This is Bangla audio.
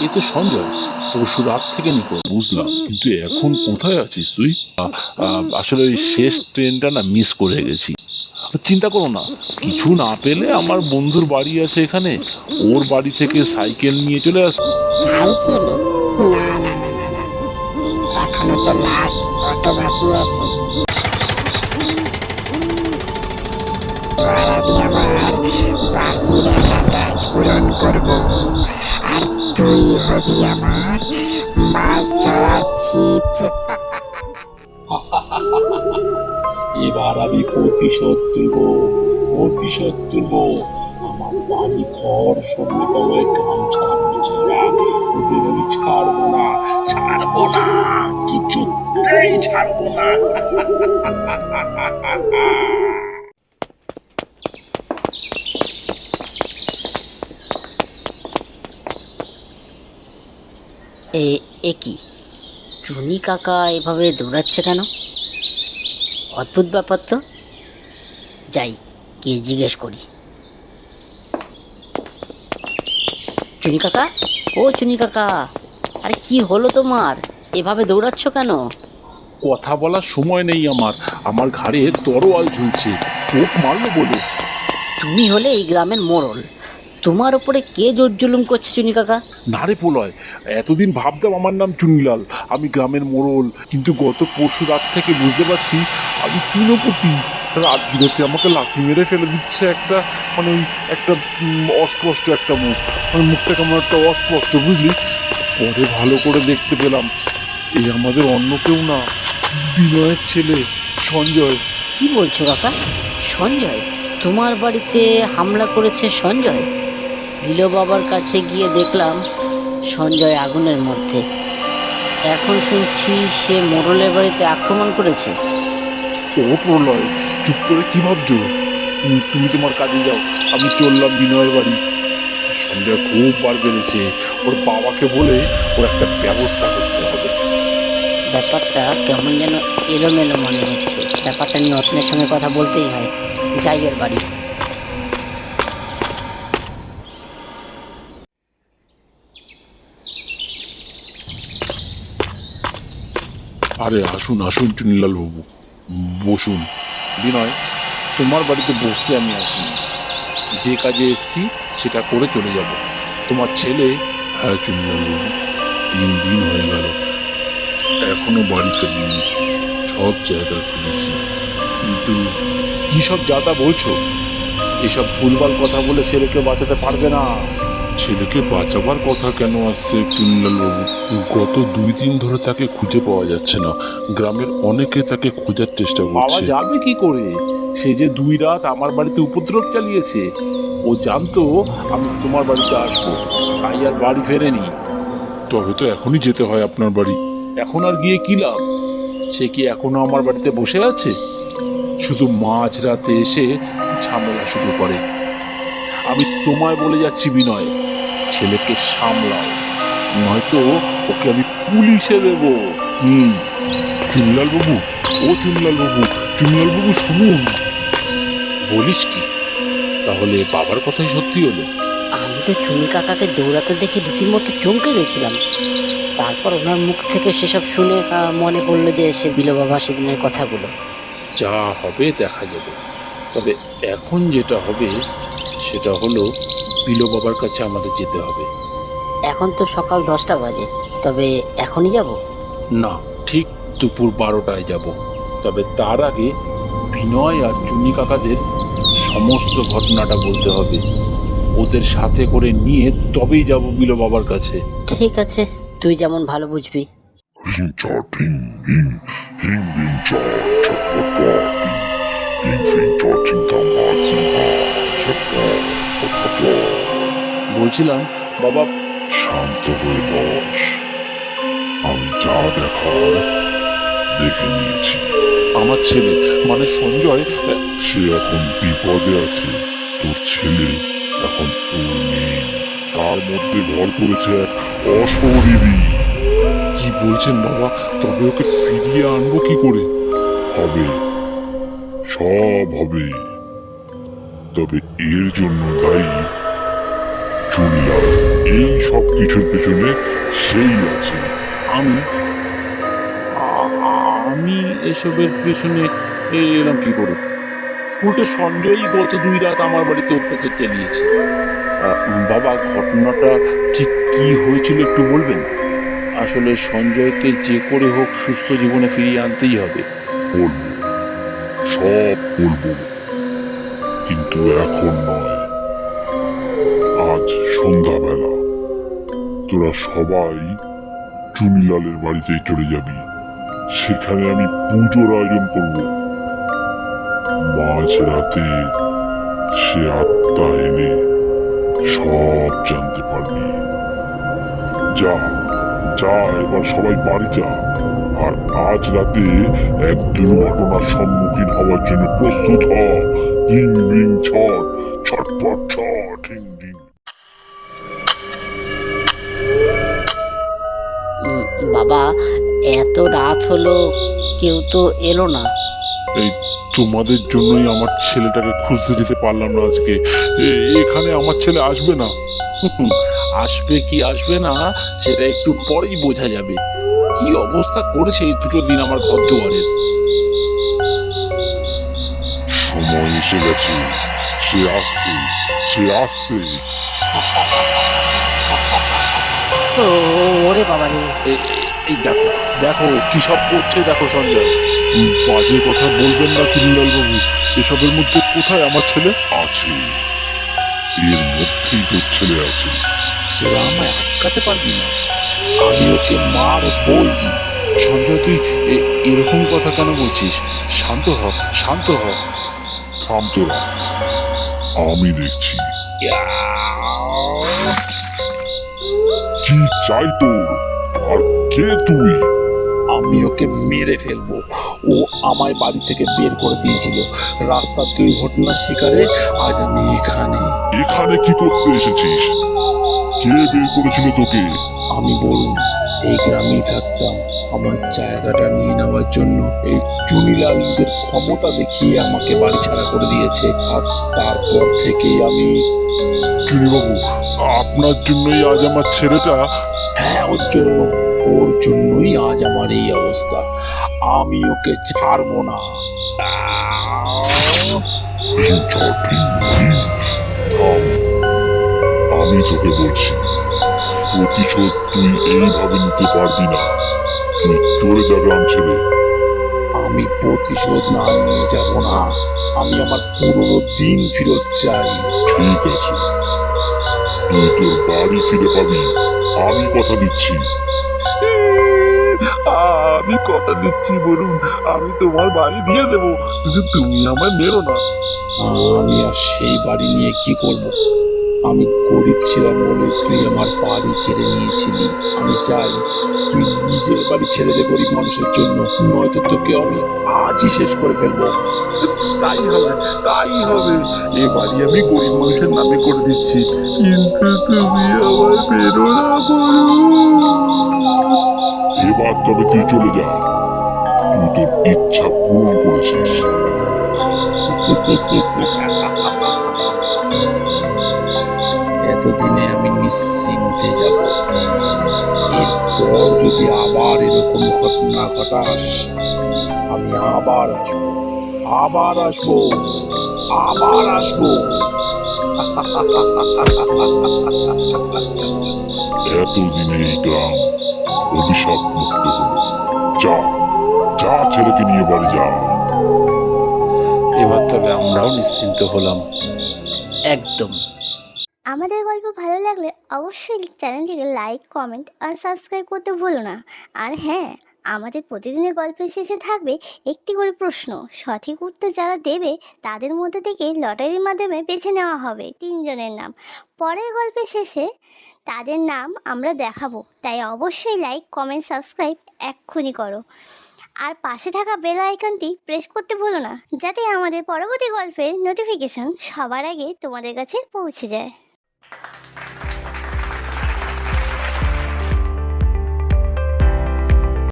এ তো সঞ্জয়, পরশু রাত থেকে নিখোঁজ। বুঝলাম, কিন্তু এখন কোথায় আছিস তুই? আসলে ওই শেষ ট্রেনটা না মিস করে গেছি। চিন্তা করো না, কিছু না পেলে আমার বন্ধুর বাড়ি আছে এখানে, ওর বাড়ি থেকে সাইকেল নিয়ে চলে আস। সাইকেলে? না না না না না, এখনো তো লাস্ট অটো বাকি আছে। আর আমি আমার বাকি রাখা কাজ পূরণ করব, আর তুই হবি আমার মাছ ধরার ছিপ। এবার আমি প্রতিশোধ তুলব, প্রতিশোধ তুলব। আমার বাড়ি ঘর সঙ্গে পাবে গামছা ছেঁড়া, ওদের আমি ছাড়বো না, ছাড়বো না, কিছুতেই ছাড়বো না। এ কি, টুনি কাকা এভাবে দৌড়াচ্ছে কেন? অদ্ভুত ব্যাপার তো। যাই, গিয়ে জিজ্ঞেস করি। চুনি কাকা, ও চুনি কাকা, আরে কি হলো তোমার? এভাবে দৌড়াচ্ছ কেন? কথা বলার সময় নেই আমার, আমার ঘাড়ে তরোয়াল ঝুলছে, চোখ মারলো বলে। তুমি হলে এই গ্রামের মোড়ল, তোমার ওপরে কে জোর জুলুম করছে চুনি কাকা? না রে প্রলয়, এতদিন ভাবতাম আমার নাম চুনিলাল, আমি গ্রামের মোড়ল, কিন্তু গত পরশু রাত থেকে বুঝতে পারছি আমি চুনোপতি। রাত বিরতে আমাকে লাথি মেরে ফেলে দিচ্ছে একটা, মানে ওই একটা অস্পষ্ট একটা মুখ, মানে মুখটা কেমন একটা অস্পষ্ট, বুঝলি? পরে ভালো করে দেখতে পেলাম এই আমাদের অন্য কেউ না, বিনয়ের ছেলে সঞ্জয়। কি বলছো কাকা? সঞ্জয় তোমার বাড়িতে হামলা করেছে? সঞ্জয়? বিলো বাবার কাছে গিয়ে দেখলাম সঞ্জয় আগুনের মধ্যে। এখন শুনছি সে মোড়লের বাড়িতে আক্রমণ করেছে। ও প্রলয়, চুপ করে কি ভাবছো? তুমি তোমার কাজে যাও, আমি চললাম বিনয়ের বাড়ি। সঞ্জয় খুব বার বেড়েছে, ওর বাবাকে বলে ওর একটা ব্যবস্থা করতে হবে। ব্যাপারটা কেমন যেন এলোমেলো মনে হচ্ছে। ব্যাপারটা নিয়ে অতনের সঙ্গে কথা বলতেই হয়। যাই ওর বাড়ি। আরে আসুন আসুন চুনিলাল বাবু, বসুন। বিনয়, তোমার বাড়িতে বসতে আমি আসিনি, যে কাজে এসেছি সেটা করে চলে যাব। তোমার ছেলে। হ্যাঁ চুনিলাল বাবু, 3 দিন হয়ে গেল, এখনো বাড়ি ফেরেনি। সব জায়গা খুঁজেছি, কিন্তু কি সব যাতা বলছো? এসব ভুলভাল কথা বলে ছেলেকে বাঁচাতে পারবে না। ছেলেকে বাঁচাবার কথা কেন আসছে চুনিলাল বাবু? গত 2 দিন ধরে তাকে খুঁজে পাওয়া যাচ্ছে না, গ্রামের অনেকে তাকে খোঁজার চেষ্টা করছে। পাওয়া যাবে কি করে? সে যে 2 রাত আমার বাড়িতে উপদ্রব চালিয়েছে, ও জানতো আমি তোমার বাড়িতে আসবো, তাই আর বাড়ি ফেরেনি। তবে তো এখনই যেতে হয় আপনার বাড়ি। এখন আর গিয়ে কি লাভ? সে কি এখনো আমার বাড়িতে বসে আছে? শুধু মাঝরাতে এসে ঝামেলা শুরু করে। আমি তোমায় বলে যাচ্ছি বিনয়, ছেলেকে সামলাও, নয়তো ওকে আমি পুলিশে দেব। চুনিলাল বাবু, ও চুনিলাল বাবু, চুনিলাল বাবু শুনুন। বলিস কি? তাহলে বাবার কথাই সত্যি হলো? আমি তো চুনি কাকাকে দৌড়াতে দেখে রীতিমতো চমকে গেছিলাম। তারপর ওনার মুখ থেকে সেসব শুনে মনে পড়লো যে সে বিলো বাবা সেদিনের কথাগুলো। যা হবে দেখা যাবে, তবে এখন যেটা হবে সেটা হলো বিলো বাবার কাছে আমাদের যেতে হবে। এখন তো সকাল 10টা বাজে, তবে এখনই যাব? না, ঠিক দুপুর 12টায় যাব। তবে তার আগে বিনয় আর চুনি কাকাদের সমস্ত ঘটনাটা বলতে হবে, ওদের সাথে করে নিয়ে তবেই যাব বিলো বাবার কাছে। ঠিক আছে, তুই যেমন ভালো বুঝবি। বলছিলাম বাবা। শান্ত হয়ে বস, আমি যা দেখার দেখে নিয়েছি। আমার ছেলে মানে সঞ্জয়, সে এখন বিপদে আছে। তোর ছেলে এখন তোর নেই, তার মধ্যে ভর করেছে এক অশরীরী। কি বলছেন বাবা? তবে ওকে ফিরিয়ে আনবো কি করে? হবে, সব হবে, তবে এর জন্য দায়ী চুনিলাল। এই সব কিছুর পেছনে সেই আছে। আমি আমি এসবের পেছনে এলাম কি করে? উল্টো সঞ্জয়ই গত 2 রাত আমার বাড়িতে অত্যাচার চালিয়েছে। বাবা, ঘটনাটা ঠিক কি হয়েছিল একটু বলবেন? আসলে সঞ্জয়কে যে করে হোক সুস্থ জীবনে ফিরিয়ে আনতেই হবে। বলবো, সব বলবো, কিন্তু এখন নয়। আজ সন্ধ্যাবেলা তোরা সবাই চুনিলালের বাড়িতে চলে যাবি। সেখানে আমি পুজোর আয়োজন করব। মাঝ রাতে সে আত্মা এলে সব জানতে পারবি। যা যা, এবার সবাই বাড়ি যা। আর আজ রাতে এক দুর্ঘটনার সম্মুখীন হওয়ার জন্য প্রস্তুত হ। রিং রিং ছট, ছটপট ছট, রিং রিং। বাবা, এত রাত হলো, কেউ তো এলো না। এই তোমাদের জন্যই আমার ছেলেটাকে খুঁজতে দিতে পারলাম না আজকে। এখানে আমার ছেলে আসবে না। আসবে কি আসবে না সেটা একটু পরেই বোঝা যাবে। কি অবস্থা করেছে এই 2 দিন আমার ঘর দুয়ারের। সময় এসে গেছে, সে আসছে, সে আসছে। ওরে বাবা রে! এই দেখো দেখো কি সব করছে দেখো সঞ্জয়। বাজে কথা বলবেন না চুনিলাল বাবু। এসবের মধ্যে কোথায় আমার ছেলে? আছে, এর মধ্যেই তোর ছেলে আছে। তোরা আমায় আটকাতে পারবি না। আমি ওকে মারবই। সঞ্জয়, তুই এরকম কথা কেন বলছিস? শান্ত হ, শান্ত হ। থাম তোরা, আমি দেখছি। কি চাই তোর? আর কে তুই? আমি ওকে মেরে ফেলবো। ও আমায় বাড়ি থেকে বের করে দিয়েছিল। রাস্তার দুর্ঘটনার শিকারে আজ আমি এখানে। এখানে কি করতে এসেছিস? কে বের করেছিল তোকে? আমি বলুন, এই গ্রামেই থাকতাম। আমার জায়গাটা নিয়ে নেওয়ার জন্য এই চুনিলাল নিজের ক্ষমতা দেখিয়ে আমাকে বাড়ি ছাড়া করে দিয়েছে। আর তারপর থেকেই আমি। চুনিবাবু, আপনার জন্যই আজ আমার ছেলেটা। হ্যাঁ, ওর জন্যই আজ আমার এই অবস্থা। আমি ওকে ছাড়বো না। ঢিং ছট, ঢিং ঢিং। থাম, আমি তোকে বলছি, প্রতিশোধ তুই এইভাবে নিতে পারবি না। তুই চলে যা গ্রাম ছেড়ে। আমি প্রতিশোধ না নিয়ে যাব না। আমি আমার পুরনো দিন ফিরত চাই। ঠিক আছে, তুই তোর বাড়ি ফিরে পাবি, আমি কথা দিচ্ছি। আমি কথা দিচ্ছি বলুন, আমি তোমার বাড়ি দিয়ে দেবো, কিন্তু তুমি আমায় মেরো না। আমি আর সেই বাড়ি নিয়ে কি করব? আমি গরিব ছিলাম বলে তুই আমার বাড়ি কেড়ে নিয়েছিলি। আমি চাই তুই নিজের বাড়ি ছেড়ে দে গরিব মানুষের জন্য, নয়তো তোকে আমি আজই শেষ করে ফেলবো। তাই হবে, তাই হবে। এ বাড়ি আমি গরিব মানুষের নামে করে দিচ্ছি, কিন্তু তুমি আমায় মেরো না বলুন। এবার তবে তুই চলে যা। তুই তোর ইচ্ছা পূরণ করেছিস। এতদিনে আমি নিশ্চিন্তে যাব। এরপর যদি আবার এরকম ঘটনা ঘটাস, আমি আবার আসবো, আবার আসবো, আবার আসবো। এতদিনে এই গ্রাম অভিশাপ মুক্ত হলো। যা যা, ছেলেকে নিয়ে বাড়ি যা। এবার তবে আমরাও নিশ্চিন্ত হলাম। একদম। আমাদের গল্প ভালো লাগলে অবশ্যই চ্যানেলটিকে লাইক, কমেন্ট আর সাবস্ক্রাইব করতে ভুলো না। আর হ্যাঁ, আমাদের প্রতিদিনের গল্পের শেষে থাকবে একটি করে প্রশ্ন। সঠিক উত্তর যারা দেবে তাদের মধ্যে থেকে লটারির মাধ্যমে বেছে নেওয়া হবে 3 জনের নাম। পরের গল্পের শেষে তাদের নাম আমরা দেখাবো, তাই অবশ্যই লাইক, কমেন্ট, সাবস্ক্রাইব এক্ষুনি করো। আর পাশে থাকা বেল আইকনটি প্রেস করতে ভুলো না, যাতে আমাদের পরবর্তী গল্পের নোটিফিকেশন সবার আগে তোমাদের কাছে পৌঁছে যায়।